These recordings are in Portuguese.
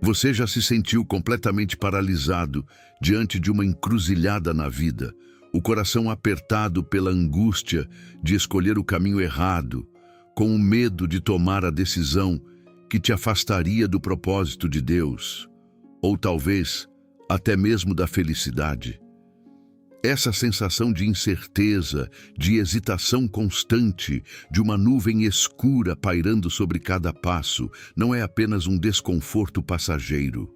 Você já se sentiu completamente paralisado diante de uma encruzilhada na vida, o coração apertado pela angústia de escolher o caminho errado, com o medo de tomar a decisão que te afastaria do propósito de Deus, ou talvez até mesmo da felicidade? Essa sensação de incerteza, de hesitação constante, de uma nuvem escura pairando sobre cada passo, não é apenas um desconforto passageiro.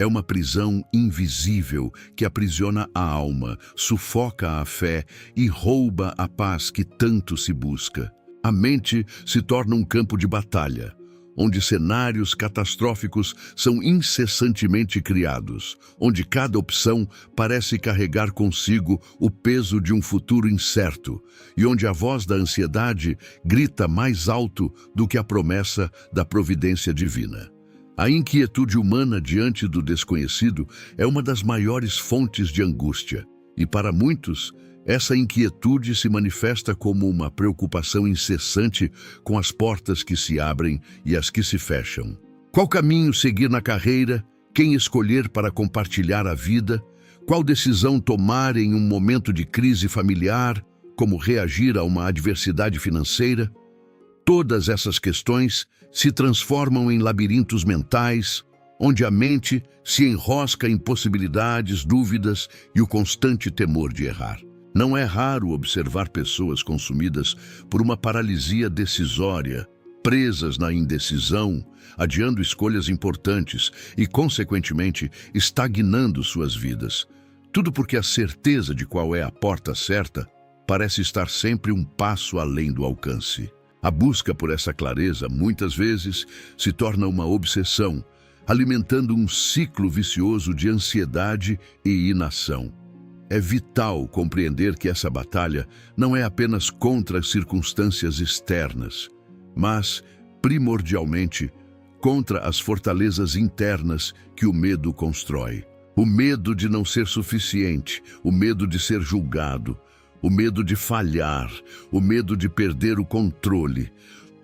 É uma prisão invisível que aprisiona a alma, sufoca a fé e rouba a paz que tanto se busca. A mente se torna um campo de batalha, onde cenários catastróficos são incessantemente criados, onde cada opção parece carregar consigo o peso de um futuro incerto, e onde a voz da ansiedade grita mais alto do que a promessa da providência divina. A inquietude humana diante do desconhecido é uma das maiores fontes de angústia, e para muitos, essa inquietude se manifesta como uma preocupação incessante com as portas que se abrem e as que se fecham. Qual caminho seguir na carreira? Quem escolher para compartilhar a vida? Qual decisão tomar em um momento de crise familiar? Como reagir a uma adversidade financeira? Todas essas questões se transformam em labirintos mentais, onde a mente se enrosca em possibilidades, dúvidas e o constante temor de errar. Não é raro observar pessoas consumidas por uma paralisia decisória, presas na indecisão, adiando escolhas importantes e, consequentemente, estagnando suas vidas. Tudo porque a certeza de qual é a porta certa parece estar sempre um passo além do alcance. A busca por essa clareza, muitas vezes, se torna uma obsessão, alimentando um ciclo vicioso de ansiedade e inação. É vital compreender que essa batalha não é apenas contra as circunstâncias externas, mas, primordialmente, contra as fortalezas internas que o medo constrói. O medo de não ser suficiente, o medo de ser julgado, o medo de falhar, o medo de perder o controle.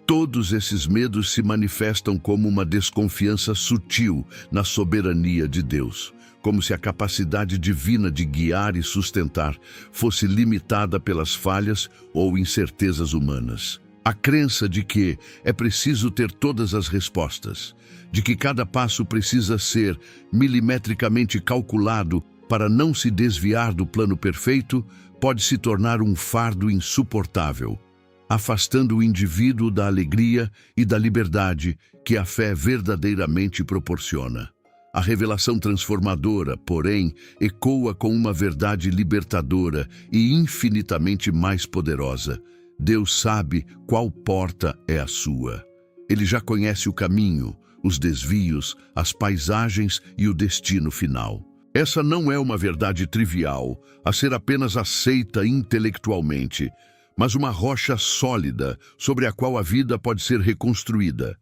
Todos esses medos se manifestam como uma desconfiança sutil na soberania de Deus, como se a capacidade divina de guiar e sustentar fosse limitada pelas falhas ou incertezas humanas. A crença de que é preciso ter todas as respostas, de que cada passo precisa ser milimetricamente calculado para não se desviar do plano perfeito, pode se tornar um fardo insuportável, afastando o indivíduo da alegria e da liberdade que a fé verdadeiramente proporciona. A revelação transformadora, porém, ecoa com uma verdade libertadora e infinitamente mais poderosa. Deus sabe qual porta é a sua. Ele já conhece o caminho, os desvios, as paisagens e o destino final. Essa não é uma verdade trivial, a ser apenas aceita intelectualmente, mas uma rocha sólida sobre a qual a vida pode ser reconstruída.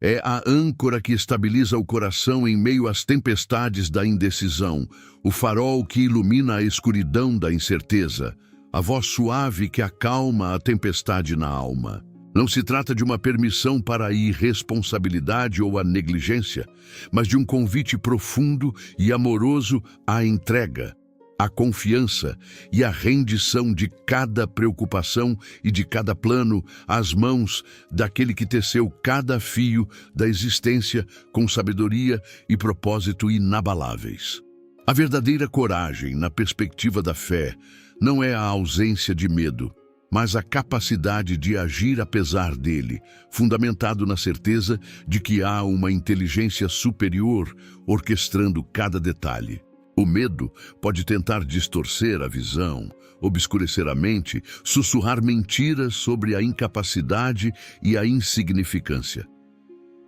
É a âncora que estabiliza o coração em meio às tempestades da indecisão, o farol que ilumina a escuridão da incerteza, a voz suave que acalma a tempestade na alma. Não se trata de uma permissão para a irresponsabilidade ou a negligência, mas de um convite profundo e amoroso à entrega, à confiança e à rendição de cada preocupação e de cada plano às mãos daquele que teceu cada fio da existência com sabedoria e propósito inabaláveis. A verdadeira coragem, na perspectiva da fé, não é a ausência de medo, mas a capacidade de agir apesar dele, fundamentado na certeza de que há uma inteligência superior orquestrando cada detalhe. O medo pode tentar distorcer a visão, obscurecer a mente, sussurrar mentiras sobre a incapacidade e a insignificância.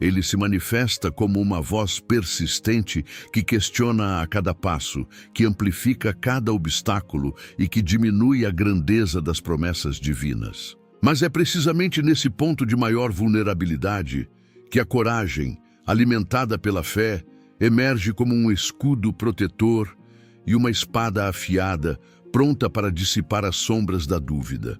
Ele se manifesta como uma voz persistente que questiona a cada passo, que amplifica cada obstáculo e que diminui a grandeza das promessas divinas. Mas é precisamente nesse ponto de maior vulnerabilidade que a coragem, alimentada pela fé, emerge como um escudo protetor e uma espada afiada, pronta para dissipar as sombras da dúvida.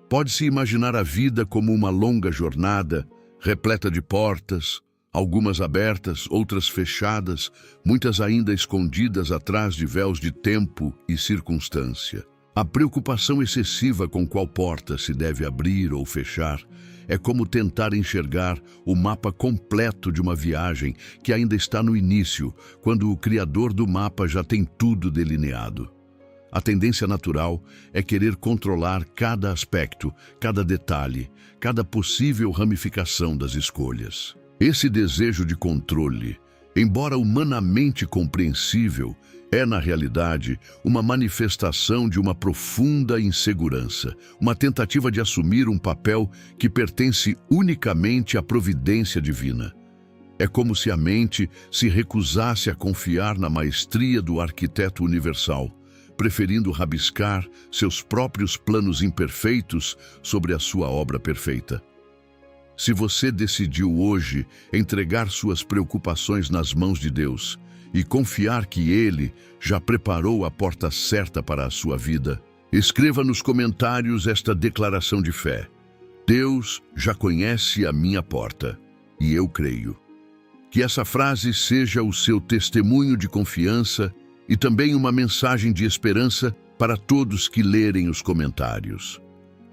Pode-se imaginar a vida como uma longa jornada, repleta de portas, Algumas abertas, outras fechadas, muitas ainda escondidas atrás de véus de tempo e circunstância. A preocupação excessiva com qual porta se deve abrir ou fechar é como tentar enxergar o mapa completo de uma viagem que ainda está no início, quando o criador do mapa já tem tudo delineado. A tendência natural é querer controlar cada aspecto, cada detalhe, cada possível ramificação das escolhas. Esse desejo de controle, embora humanamente compreensível, é, na realidade, uma manifestação de uma profunda insegurança, uma tentativa de assumir um papel que pertence unicamente à providência divina. É como se a mente se recusasse a confiar na maestria do arquiteto universal, preferindo rabiscar seus próprios planos imperfeitos sobre a sua obra perfeita. Se você decidiu hoje entregar suas preocupações nas mãos de Deus e confiar que Ele já preparou a porta certa para a sua vida, escreva nos comentários esta declaração de fé. Deus já conhece a minha porta, e eu creio. Que essa frase seja o seu testemunho de confiança e também uma mensagem de esperança para todos que lerem os comentários.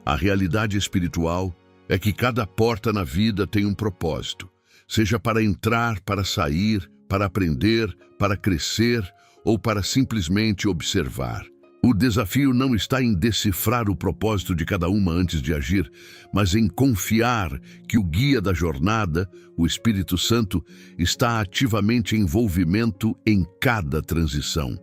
A realidade espiritual é que cada porta na vida tem um propósito, seja para entrar, para sair, para aprender, para crescer ou para simplesmente observar. O desafio não está em decifrar o propósito de cada uma antes de agir, mas em confiar que o guia da jornada, o Espírito Santo, está ativamente em envolvimento em cada transição.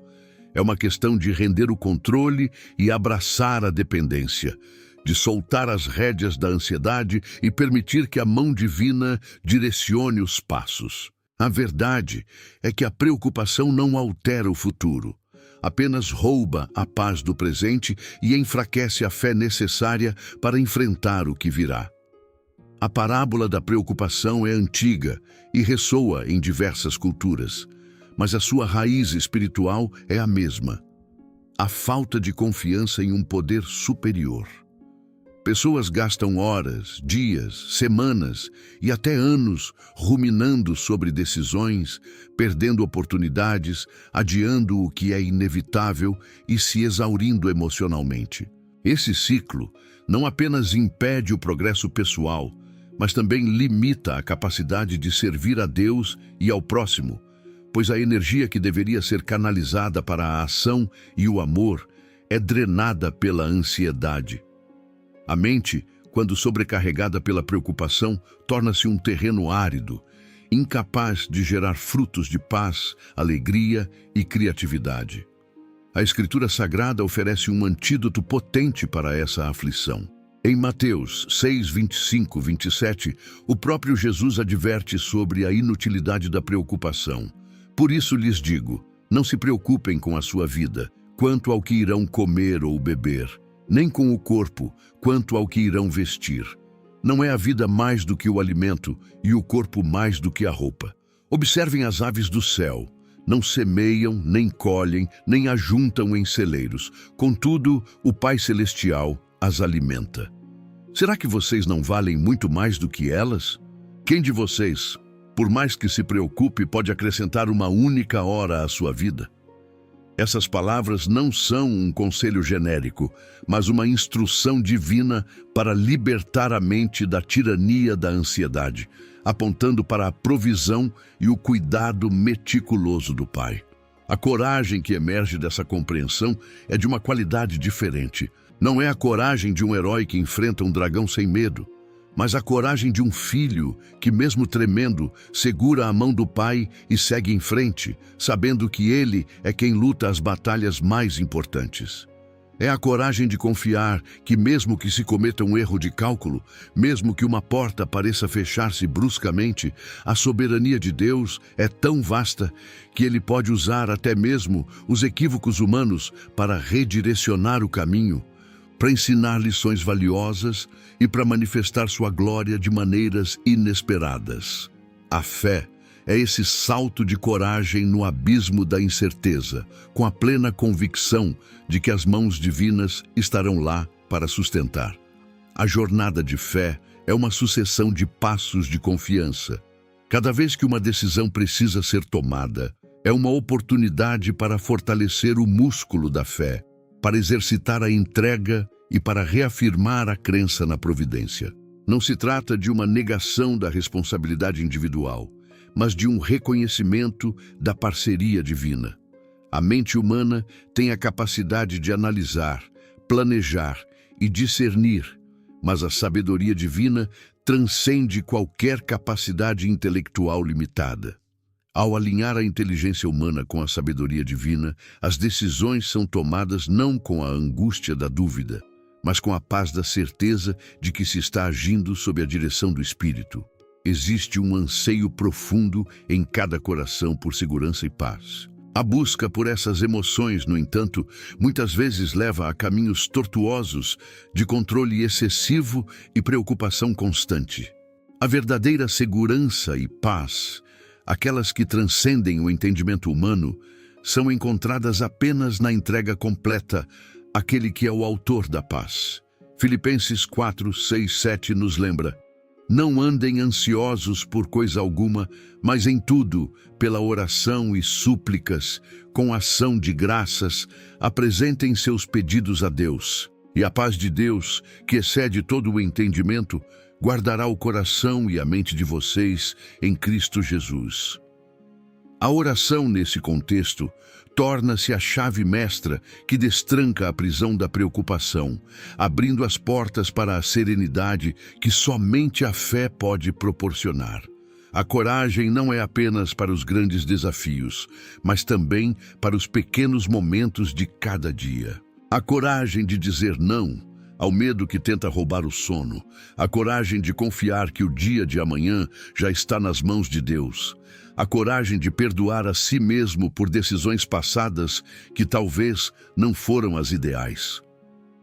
É uma questão de render o controle e abraçar a dependência, de soltar as rédeas da ansiedade e permitir que a mão divina direcione os passos. A verdade é que a preocupação não altera o futuro, apenas rouba a paz do presente e enfraquece a fé necessária para enfrentar o que virá. A parábola da preocupação é antiga e ressoa em diversas culturas, mas a sua raiz espiritual é a mesma: a falta de confiança em um poder superior. Pessoas gastam horas, dias, semanas e até anos ruminando sobre decisões, perdendo oportunidades, adiando o que é inevitável e se exaurindo emocionalmente. Esse ciclo não apenas impede o progresso pessoal, mas também limita a capacidade de servir a Deus e ao próximo, pois a energia que deveria ser canalizada para a ação e o amor é drenada pela ansiedade. A mente, quando sobrecarregada pela preocupação, torna-se um terreno árido, incapaz de gerar frutos de paz, alegria e criatividade. A Escritura Sagrada oferece um antídoto potente para essa aflição. Em Mateus 6, 25, 27, o próprio Jesus adverte sobre a inutilidade da preocupação. Por isso lhes digo, não se preocupem com a sua vida, quanto ao que irão comer ou beber, nem com o corpo, quanto ao que irão vestir. Não é a vida mais do que o alimento e o corpo mais do que a roupa. Observem as aves do céu. Não semeiam, nem colhem, nem ajuntam em celeiros. Contudo, o Pai Celestial as alimenta. Será que vocês não valem muito mais do que elas? Quem de vocês, por mais que se preocupe, pode acrescentar uma única hora à sua vida? Essas palavras não são um conselho genérico, mas uma instrução divina para libertar a mente da tirania da ansiedade, apontando para a provisão e o cuidado meticuloso do Pai. A coragem que emerge dessa compreensão é de uma qualidade diferente. Não é a coragem de um herói que enfrenta um dragão sem medo, mas a coragem de um filho que, mesmo tremendo, segura a mão do pai e segue em frente, sabendo que ele é quem luta as batalhas mais importantes. É a coragem de confiar que, mesmo que se cometa um erro de cálculo, mesmo que uma porta pareça fechar-se bruscamente, a soberania de Deus é tão vasta que Ele pode usar até mesmo os equívocos humanos para redirecionar o caminho, para ensinar lições valiosas e para manifestar sua glória de maneiras inesperadas. A fé é esse salto de coragem no abismo da incerteza, com a plena convicção de que as mãos divinas estarão lá para sustentar. A jornada de fé é uma sucessão de passos de confiança. Cada vez que uma decisão precisa ser tomada, é uma oportunidade para fortalecer o músculo da fé, para exercitar a entrega e para reafirmar a crença na providência. Não se trata de uma negação da responsabilidade individual, mas de um reconhecimento da parceria divina. A mente humana tem a capacidade de analisar, planejar e discernir, mas a sabedoria divina transcende qualquer capacidade intelectual limitada. Ao alinhar a inteligência humana com a sabedoria divina, as decisões são tomadas não com a angústia da dúvida, mas com a paz da certeza de que se está agindo sob a direção do Espírito. Existe um anseio profundo em cada coração por segurança e paz. A busca por essas emoções, no entanto, muitas vezes leva a caminhos tortuosos de controle excessivo e preocupação constante. A verdadeira segurança e paz, aquelas que transcendem o entendimento humano, são encontradas apenas na entrega completa àquele que é o autor da paz. Filipenses 4, 6, 7 nos lembra: não andem ansiosos por coisa alguma, mas em tudo, pela oração e súplicas, com ação de graças, apresentem seus pedidos a Deus. E a paz de Deus, que excede todo o entendimento, guardará o coração e a mente de vocês em Cristo Jesus. A oração, nesse contexto, torna-se a chave mestra que destranca a prisão da preocupação, abrindo as portas para a serenidade que somente a fé pode proporcionar. A coragem não é apenas para os grandes desafios, mas também para os pequenos momentos de cada dia. A coragem de dizer não ao medo que tenta roubar o sono, a coragem de confiar que o dia de amanhã já está nas mãos de Deus, a coragem de perdoar a si mesmo por decisões passadas que talvez não foram as ideais.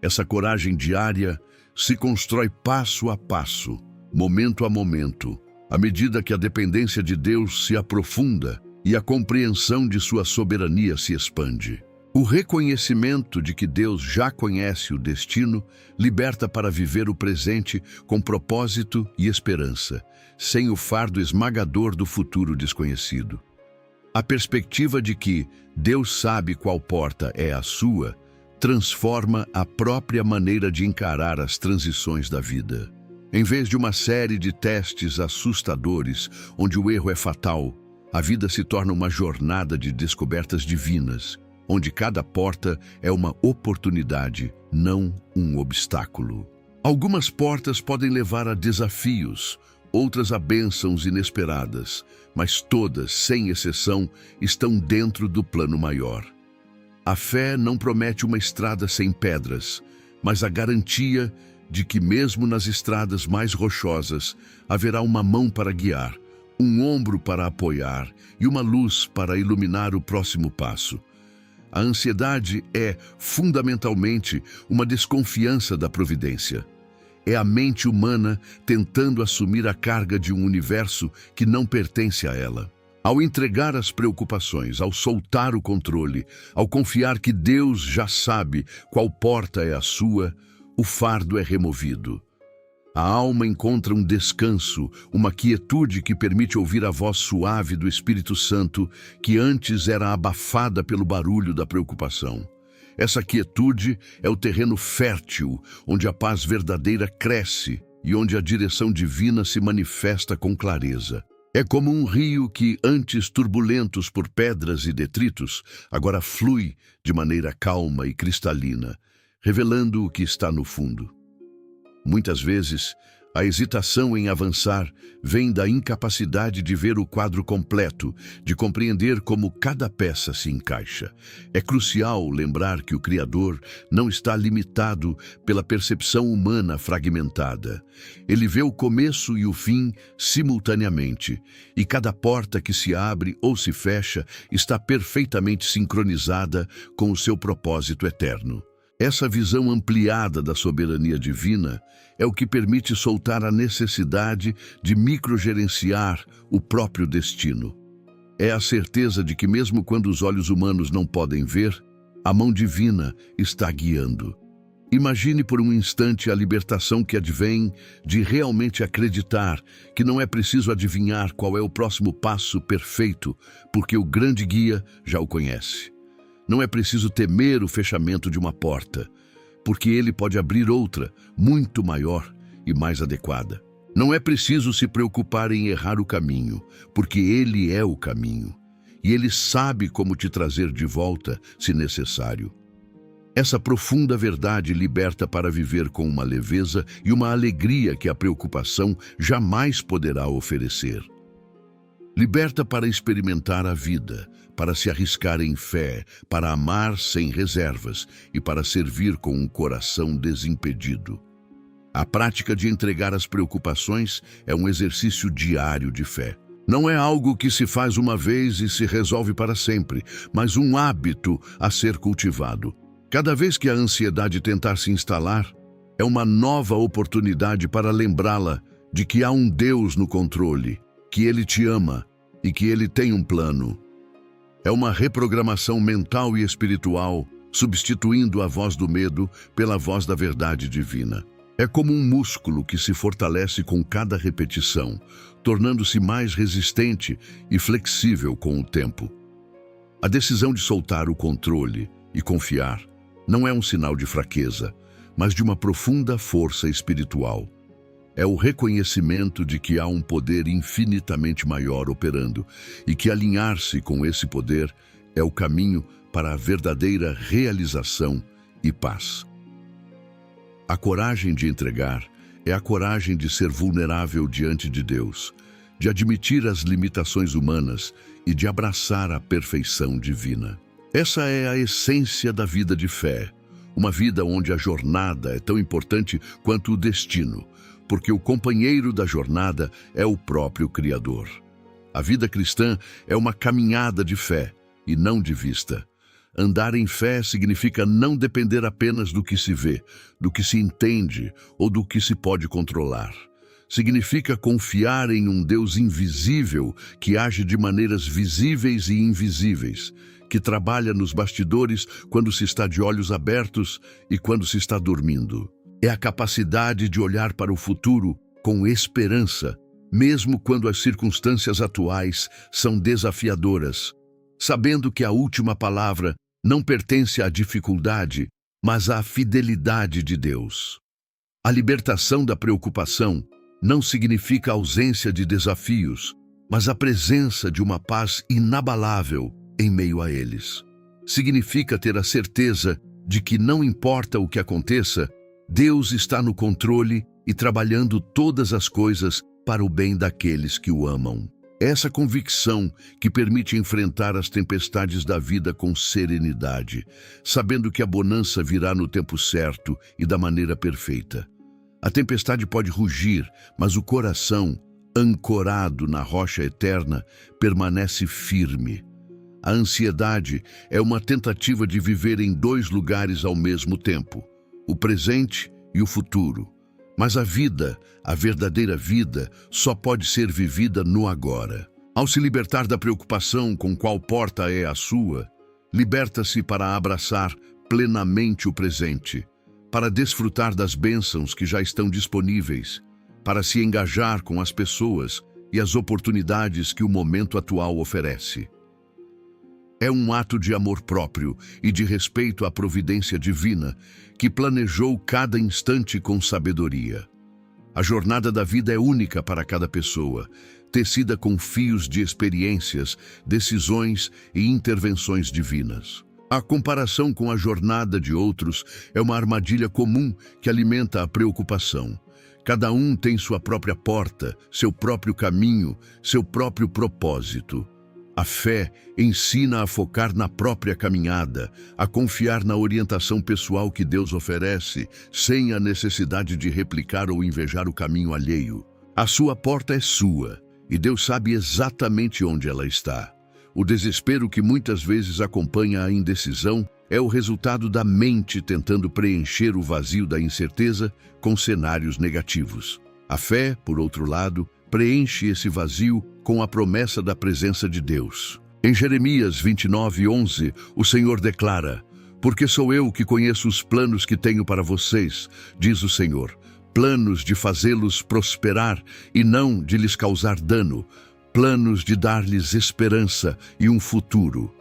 Essa coragem diária se constrói passo a passo, momento a momento, à medida que a dependência de Deus se aprofunda e a compreensão de sua soberania se expande. O reconhecimento de que Deus já conhece o destino liberta para viver o presente com propósito e esperança, sem o fardo esmagador do futuro desconhecido. A perspectiva de que Deus sabe qual porta é a sua transforma a própria maneira de encarar as transições da vida. Em vez de uma série de testes assustadores, onde o erro é fatal, a vida se torna uma jornada de descobertas divinas, onde cada porta é uma oportunidade, não um obstáculo. Algumas portas podem levar a desafios, outras a bênçãos inesperadas, mas todas, sem exceção, estão dentro do plano maior. A fé não promete uma estrada sem pedras, mas a garantia de que mesmo nas estradas mais rochosas haverá uma mão para guiar, um ombro para apoiar e uma luz para iluminar o próximo passo. A ansiedade é, fundamentalmente, uma desconfiança da providência. É a mente humana tentando assumir a carga de um universo que não pertence a ela. Ao entregar as preocupações, ao soltar o controle, ao confiar que Deus já sabe qual porta é a sua, o fardo é removido. A alma encontra um descanso, uma quietude que permite ouvir a voz suave do Espírito Santo, que antes era abafada pelo barulho da preocupação. Essa quietude é o terreno fértil, onde a paz verdadeira cresce e onde a direção divina se manifesta com clareza. É como um rio que, antes turbulentos por pedras e detritos, agora flui de maneira calma e cristalina, revelando o que está no fundo. Muitas vezes, a hesitação em avançar vem da incapacidade de ver o quadro completo, de compreender como cada peça se encaixa. É crucial lembrar que o Criador não está limitado pela percepção humana fragmentada. Ele vê o começo e o fim simultaneamente, e cada porta que se abre ou se fecha está perfeitamente sincronizada com o seu propósito eterno. Essa visão ampliada da soberania divina é o que permite soltar a necessidade de microgerenciar o próprio destino. É a certeza de que mesmo quando os olhos humanos não podem ver, a mão divina está guiando. Imagine por um instante a libertação que advém de realmente acreditar que não é preciso adivinhar qual é o próximo passo perfeito, porque o grande guia já o conhece. Não é preciso temer o fechamento de uma porta, porque ele pode abrir outra, muito maior e mais adequada. Não é preciso se preocupar em errar o caminho, porque ele é o caminho, e ele sabe como te trazer de volta, se necessário. Essa profunda verdade liberta para viver com uma leveza e uma alegria que a preocupação jamais poderá oferecer. Liberta para experimentar a vida, para se arriscar em fé, para amar sem reservas e para servir com um coração desimpedido. A prática de entregar as preocupações é um exercício diário de fé. Não é algo que se faz uma vez e se resolve para sempre, mas um hábito a ser cultivado. Cada vez que a ansiedade tentar se instalar, é uma nova oportunidade para lembrá-la de que há um Deus no controle, que Ele te ama e que Ele tem um plano. É uma reprogramação mental e espiritual, substituindo a voz do medo pela voz da verdade divina. É como um músculo que se fortalece com cada repetição, tornando-se mais resistente e flexível com o tempo. A decisão de soltar o controle e confiar não é um sinal de fraqueza, mas de uma profunda força espiritual. É o reconhecimento de que há um poder infinitamente maior operando e que alinhar-se com esse poder é o caminho para a verdadeira realização e paz. A coragem de entregar é a coragem de ser vulnerável diante de Deus, de admitir as limitações humanas e de abraçar a perfeição divina. Essa é a essência da vida de fé, uma vida onde a jornada é tão importante quanto o destino, porque o companheiro da jornada é o próprio Criador. A vida cristã é uma caminhada de fé e não de vista. Andar em fé significa não depender apenas do que se vê, do que se entende ou do que se pode controlar. Significa confiar em um Deus invisível que age de maneiras visíveis e invisíveis, que trabalha nos bastidores quando se está de olhos abertos e quando se está dormindo. É a capacidade de olhar para o futuro com esperança, mesmo quando as circunstâncias atuais são desafiadoras, sabendo que a última palavra não pertence à dificuldade, mas à fidelidade de Deus. A libertação da preocupação não significa ausência de desafios, mas a presença de uma paz inabalável em meio a eles. Significa ter a certeza de que não importa o que aconteça, Deus está no controle e trabalhando todas as coisas para o bem daqueles que o amam. Essa convicção que permite enfrentar as tempestades da vida com serenidade, sabendo que a bonança virá no tempo certo e da maneira perfeita. A tempestade pode rugir, mas o coração, ancorado na rocha eterna, permanece firme. A ansiedade é uma tentativa de viver em dois lugares ao mesmo tempo, o presente e o futuro. Mas a vida, a verdadeira vida, só pode ser vivida no agora. Ao se libertar da preocupação com qual porta é a sua, liberta-se para abraçar plenamente o presente, para desfrutar das bênçãos que já estão disponíveis, para se engajar com as pessoas e as oportunidades que o momento atual oferece. É um ato de amor próprio e de respeito à providência divina que planejou cada instante com sabedoria. A jornada da vida é única para cada pessoa, tecida com fios de experiências, decisões e intervenções divinas. A comparação com a jornada de outros é uma armadilha comum que alimenta a preocupação. Cada um tem sua própria porta, seu próprio caminho, seu próprio propósito. A fé ensina a focar na própria caminhada, a confiar na orientação pessoal que Deus oferece, sem a necessidade de replicar ou invejar o caminho alheio. A sua porta é sua, e Deus sabe exatamente onde ela está. O desespero que muitas vezes acompanha a indecisão é o resultado da mente tentando preencher o vazio da incerteza com cenários negativos. A fé, por outro lado, preenche esse vazio com a promessa da presença de Deus. Em Jeremias 29:11, o Senhor declara: Porque sou eu que conheço os planos que tenho para vocês, diz o Senhor, planos de fazê-los prosperar e não de lhes causar dano, planos de dar-lhes esperança e um futuro.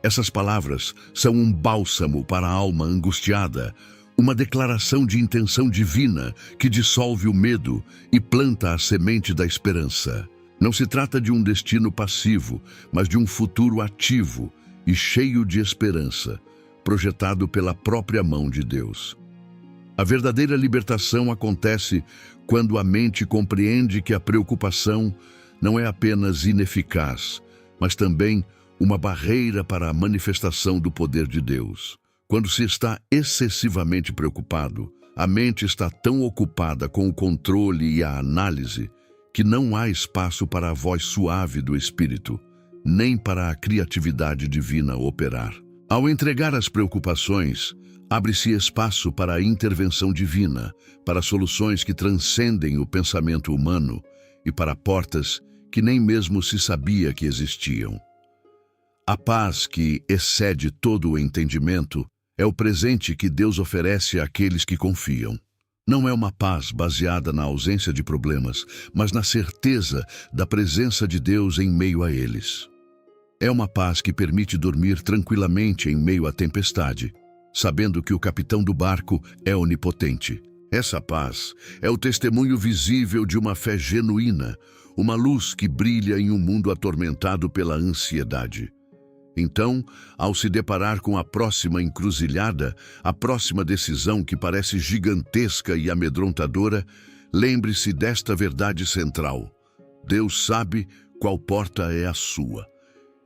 Essas palavras são um bálsamo para a alma angustiada, uma declaração de intenção divina que dissolve o medo e planta a semente da esperança. Não se trata de um destino passivo, mas de um futuro ativo e cheio de esperança, projetado pela própria mão de Deus. A verdadeira libertação acontece quando a mente compreende que a preocupação não é apenas ineficaz, mas também uma barreira para a manifestação do poder de Deus. Quando se está excessivamente preocupado, a mente está tão ocupada com o controle e a análise que não há espaço para a voz suave do Espírito, nem para a criatividade divina operar. Ao entregar as preocupações, abre-se espaço para a intervenção divina, para soluções que transcendem o pensamento humano e para portas que nem mesmo se sabia que existiam. A paz que excede todo o entendimento é o presente que Deus oferece àqueles que confiam. Não é uma paz baseada na ausência de problemas, mas na certeza da presença de Deus em meio a eles. É uma paz que permite dormir tranquilamente em meio à tempestade, sabendo que o capitão do barco é onipotente. Essa paz é o testemunho visível de uma fé genuína, uma luz que brilha em um mundo atormentado pela ansiedade. Então, ao se deparar com a próxima encruzilhada, a próxima decisão que parece gigantesca e amedrontadora, lembre-se desta verdade central: Deus sabe qual porta é a sua.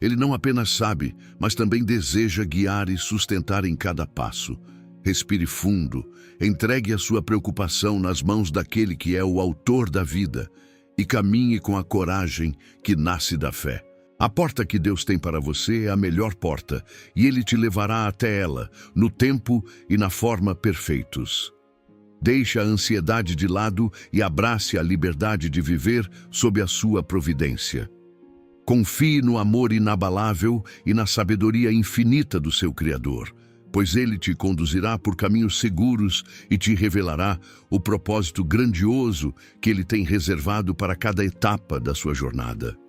Ele não apenas sabe, mas também deseja guiar e sustentar em cada passo. Respire fundo, entregue a sua preocupação nas mãos daquele que é o autor da vida e caminhe com a coragem que nasce da fé. A porta que Deus tem para você é a melhor porta e Ele te levará até ela, no tempo e na forma perfeitos. Deixe a ansiedade de lado e abrace a liberdade de viver sob a sua providência. Confie no amor inabalável e na sabedoria infinita do seu Criador, pois Ele te conduzirá por caminhos seguros e te revelará o propósito grandioso que Ele tem reservado para cada etapa da sua jornada.